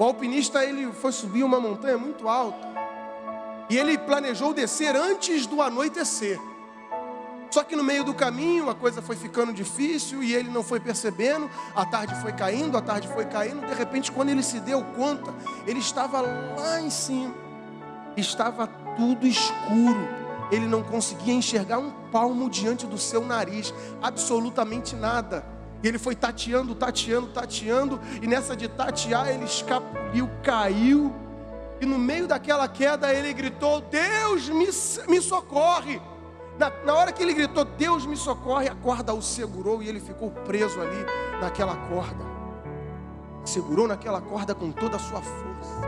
O alpinista, ele foi subir uma montanha muito alta. E ele planejou descer antes do anoitecer. Só que no meio do caminho a coisa foi ficando difícil e ele não foi percebendo. A tarde foi caindo, a tarde foi caindo. De repente, quando ele se deu conta, ele estava lá em cima. Estava tudo escuro. Ele não conseguia enxergar um palmo diante do seu nariz. Absolutamente nada. E ele foi tateando. E nessa de tatear, ele escapuliu, caiu. E no meio daquela queda, ele gritou: Deus me socorre! Na hora que ele gritou, Deus me socorre, a corda o segurou e ele ficou preso ali naquela corda. Segurou naquela corda com toda a sua força.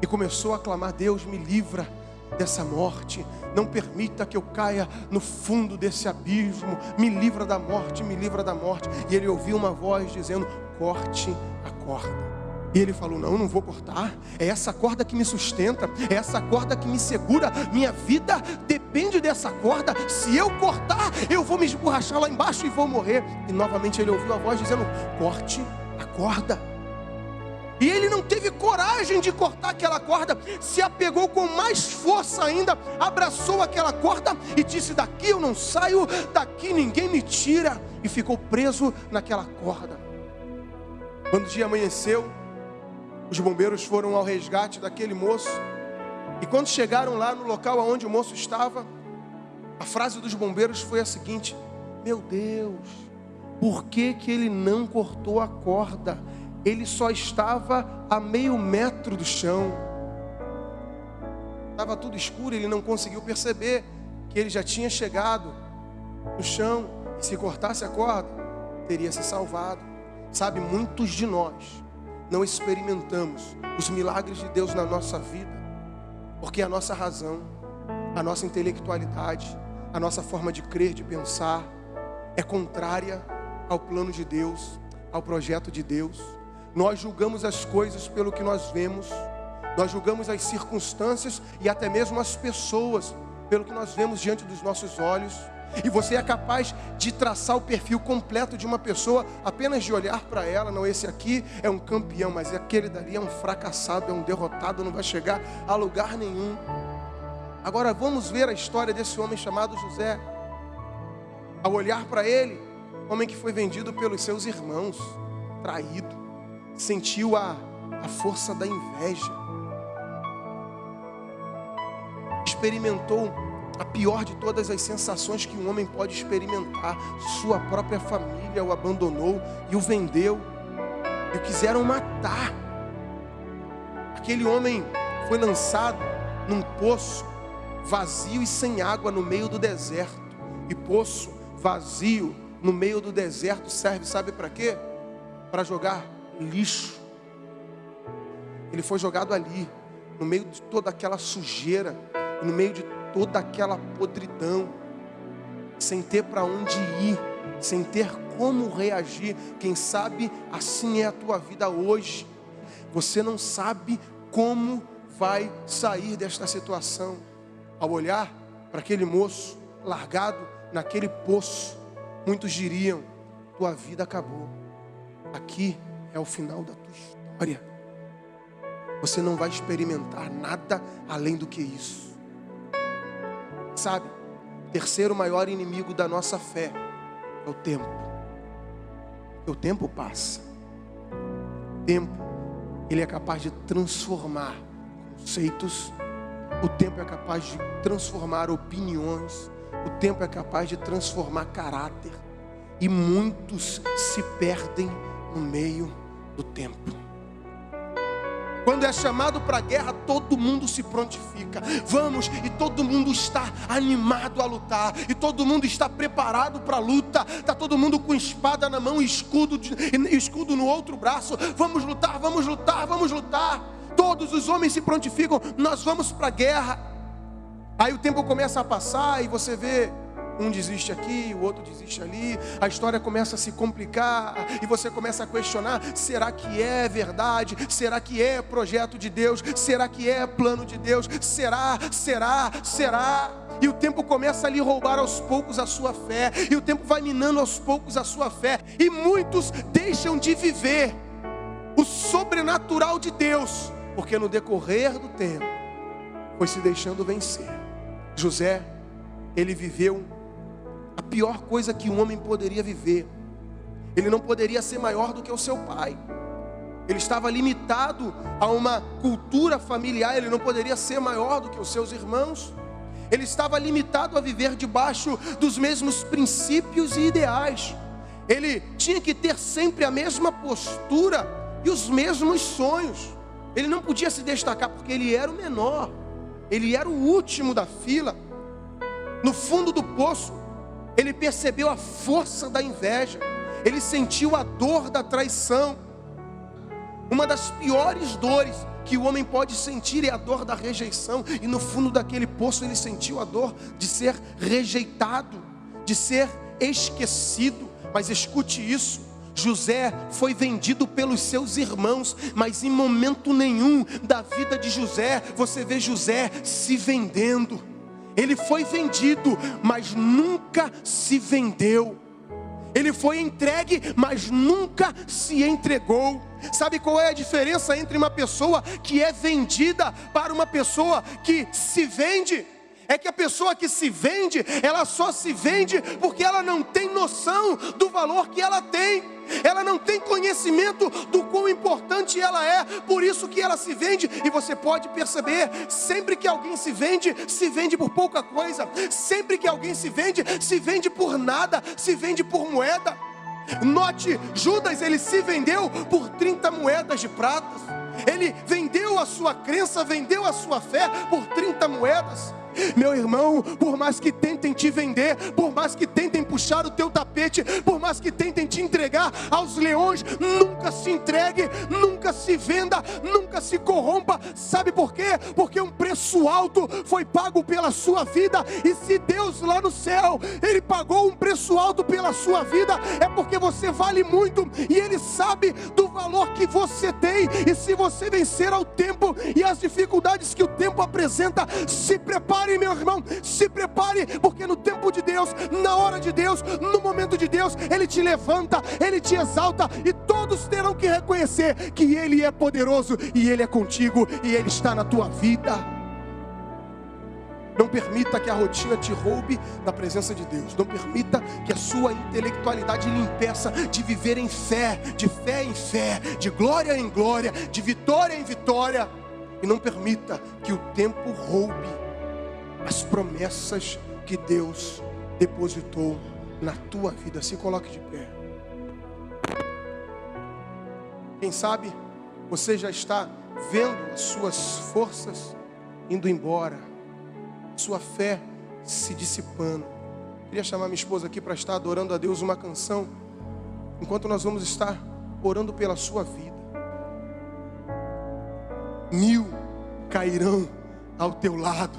E começou a clamar: Deus, me livra dessa morte. Não permita que eu caia no fundo desse abismo. Me livra da morte, me livra da morte. E ele ouviu uma voz dizendo: corte a corda. E ele falou: não vou cortar. É essa corda que me sustenta. É essa corda que me segura. Minha vida depende dessa corda. Se eu cortar, eu vou me esborrachar lá embaixo e vou morrer. E novamente ele ouviu a voz dizendo: corte a corda. E ele não teve coragem de cortar aquela corda. Se apegou com mais força ainda. Abraçou aquela corda e disse: daqui eu não saio. Daqui ninguém me tira. E ficou preso naquela corda. Quando o dia amanheceu, os bombeiros foram ao resgate daquele moço. E quando chegaram lá no local onde o moço estava, a frase dos bombeiros foi a seguinte: meu Deus, por que ele não cortou a corda? Ele só estava a meio metro do chão. Estava tudo escuro, ele não conseguiu perceber que ele já tinha chegado no chão. E se cortasse a corda, teria se salvado. Sabe, muitos de nós não experimentamos os milagres de Deus na nossa vida, porque a nossa razão, a nossa intelectualidade, a nossa forma de crer, de pensar, é contrária ao plano de Deus, ao projeto de Deus. Nós julgamos as coisas pelo que nós vemos, nós julgamos as circunstâncias e até mesmo as pessoas pelo que nós vemos diante dos nossos olhos. E você é capaz de traçar o perfil completo de uma pessoa apenas de olhar para ela. Não, esse aqui é um campeão, mas aquele dali é um fracassado, é um derrotado, não vai chegar a lugar nenhum. Agora vamos ver a história desse homem chamado José. Ao olhar para ele, homem que foi vendido pelos seus irmãos, traído, sentiu a força da inveja, experimentou a pior de todas as sensações que um homem pode experimentar. Sua própria família o abandonou e o vendeu e o quiseram matar. Aquele homem foi lançado num poço vazio e sem água no meio do deserto. E poço vazio no meio do deserto serve, sabe para quê? Para jogar lixo. Ele foi jogado ali, no meio de toda aquela sujeira, no meio de toda aquela podridão, sem ter para onde ir, sem ter como reagir. Quem sabe assim é a tua vida hoje. Você não sabe como vai sair desta situação. Ao olhar para aquele moço largado naquele poço, muitos diriam: tua vida acabou, aqui é o final da tua história. Você não vai experimentar nada além do que isso. Sabe, o terceiro maior inimigo da nossa fé é o tempo. O tempo passa. O tempo, ele é capaz de transformar conceitos. O tempo é capaz de transformar opiniões. O tempo é capaz de transformar caráter. E muitos se perdem no meio do tempo. Quando é chamado para a guerra, todo mundo se prontifica. Vamos, e todo mundo está animado a lutar. E todo mundo está preparado para a luta. Está todo mundo com espada na mão e escudo no outro braço. Vamos lutar, vamos lutar, vamos lutar. Todos os homens se prontificam. Nós vamos para a guerra. Aí o tempo começa a passar e você vê: um desiste aqui, o outro desiste ali. A história começa a se complicar e você começa a questionar: será que é verdade? Será que é projeto de Deus? Será que é plano de Deus? Será? E o tempo começa a lhe roubar aos poucos a sua fé. E o tempo vai minando aos poucos a sua fé. E muitos deixam de viver o sobrenatural de Deus, porque no decorrer do tempo foi se deixando vencer. José, ele viveu a pior coisa que um homem poderia viver. Ele não poderia ser maior do que o seu pai. Ele estava limitado a uma cultura familiar, ele não poderia ser maior do que os seus irmãos. Ele estava limitado a viver debaixo dos mesmos princípios e ideais. Ele tinha que ter sempre a mesma postura e os mesmos sonhos. Ele não podia se destacar porque ele era o menor. Ele era o último da fila. No fundo do poço, ele percebeu a força da inveja. Ele sentiu a dor da traição. Uma das piores dores que o homem pode sentir é a dor da rejeição. E no fundo daquele poço ele sentiu a dor de ser rejeitado, de ser esquecido. Mas escute isso, José foi vendido pelos seus irmãos, mas em momento nenhum da vida de José, você vê José se vendendo. Ele foi vendido, mas nunca se vendeu. Ele foi entregue, mas nunca se entregou. Sabe qual é a diferença entre uma pessoa que é vendida para uma pessoa que se vende? É que a pessoa que se vende, ela só se vende porque ela não tem noção do valor que ela tem. Ela não tem conhecimento do quão importante ela é. Por isso que ela se vende. E você pode perceber, sempre que alguém se vende por pouca coisa. Sempre que alguém se vende por nada, se vende por moeda. Note, Judas, ele se vendeu por 30 moedas de prata. Ele vendeu a sua crença, vendeu a sua fé por 30 moedas. Meu irmão, por mais que tentem te vender, por mais que tentem puxar o teu tapete, por mais que tentem te entregar aos leões, nunca se entregue, nunca se venda, nunca se corrompa. Sabe por quê? Porque um preço alto foi pago pela sua vida. E se Deus lá no céu, Ele pagou um preço alto pela sua vida, é porque você vale muito e Ele sabe do valor que você tem. E se você vencer ao tempo e as dificuldades que o tempo apresenta, se prepare, meu irmão, se prepare, porque no tempo de Deus, na hora de Deus, no momento de Deus, Ele te levanta, Ele te exalta, e todos terão que reconhecer que Ele é poderoso, e Ele é contigo, e Ele está na tua vida. Não permita que a rotina te roube da presença de Deus. Não permita que a sua intelectualidade lhe impeça de viver em fé em fé, de glória em glória, de vitória em vitória. E não permita que o tempo roube as promessas que Deus depositou na tua vida. Se coloque de pé. Quem sabe você já está vendo as suas forças indo embora, sua fé se dissipando. Queria chamar minha esposa aqui para estar adorando a Deus uma canção, enquanto nós vamos estar orando pela sua vida. 1000 cairão ao teu lado,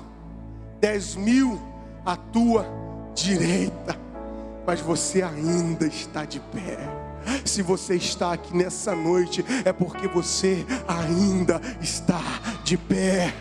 10.000 à tua direita, mas você ainda está de pé. Se você está aqui nessa noite, é porque você ainda está de pé.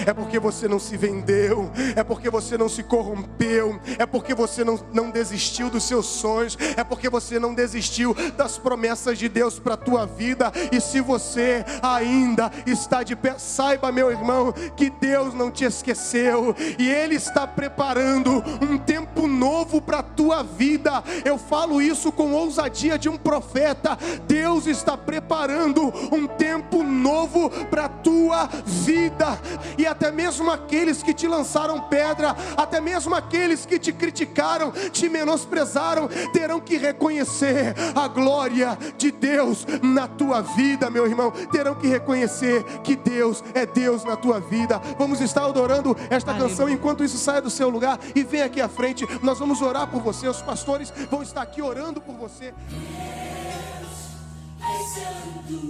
É porque você não se vendeu, é porque você não se corrompeu, é porque você não desistiu dos seus sonhos, é porque você não desistiu das promessas de Deus para a tua vida. E se você ainda está de pé, saiba, meu irmão, que Deus não te esqueceu, e Ele está preparando um tempo novo para a tua vida. Eu falo isso com ousadia de um profeta. Deus está preparando um tempo novo para a tua vida. E até mesmo aqueles que te lançaram pedra, até mesmo aqueles que te criticaram, te menosprezaram, terão que reconhecer a glória de Deus na tua vida, meu irmão. Terão que reconhecer que Deus é Deus na tua vida. Vamos estar adorando esta canção. Enquanto isso, saia do seu lugar e vem aqui à frente. Nós vamos orar por você. Os pastores vão estar aqui orando por você.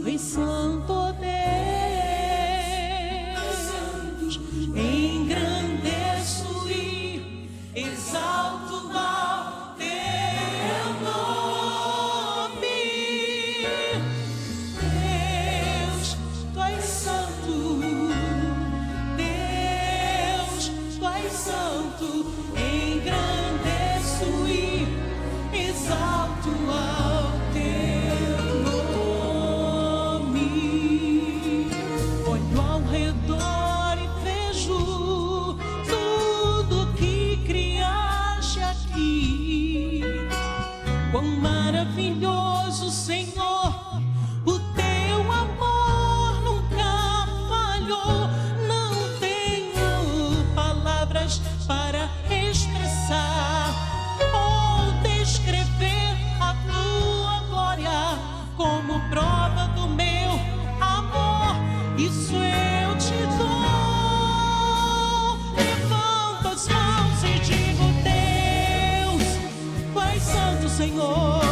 Em santo Deus, engrandeço e exalto ao teu nome. Deus, tu és santo. Deus, tu és santo. Engrandeço e exalto ao teu nome. Senhor.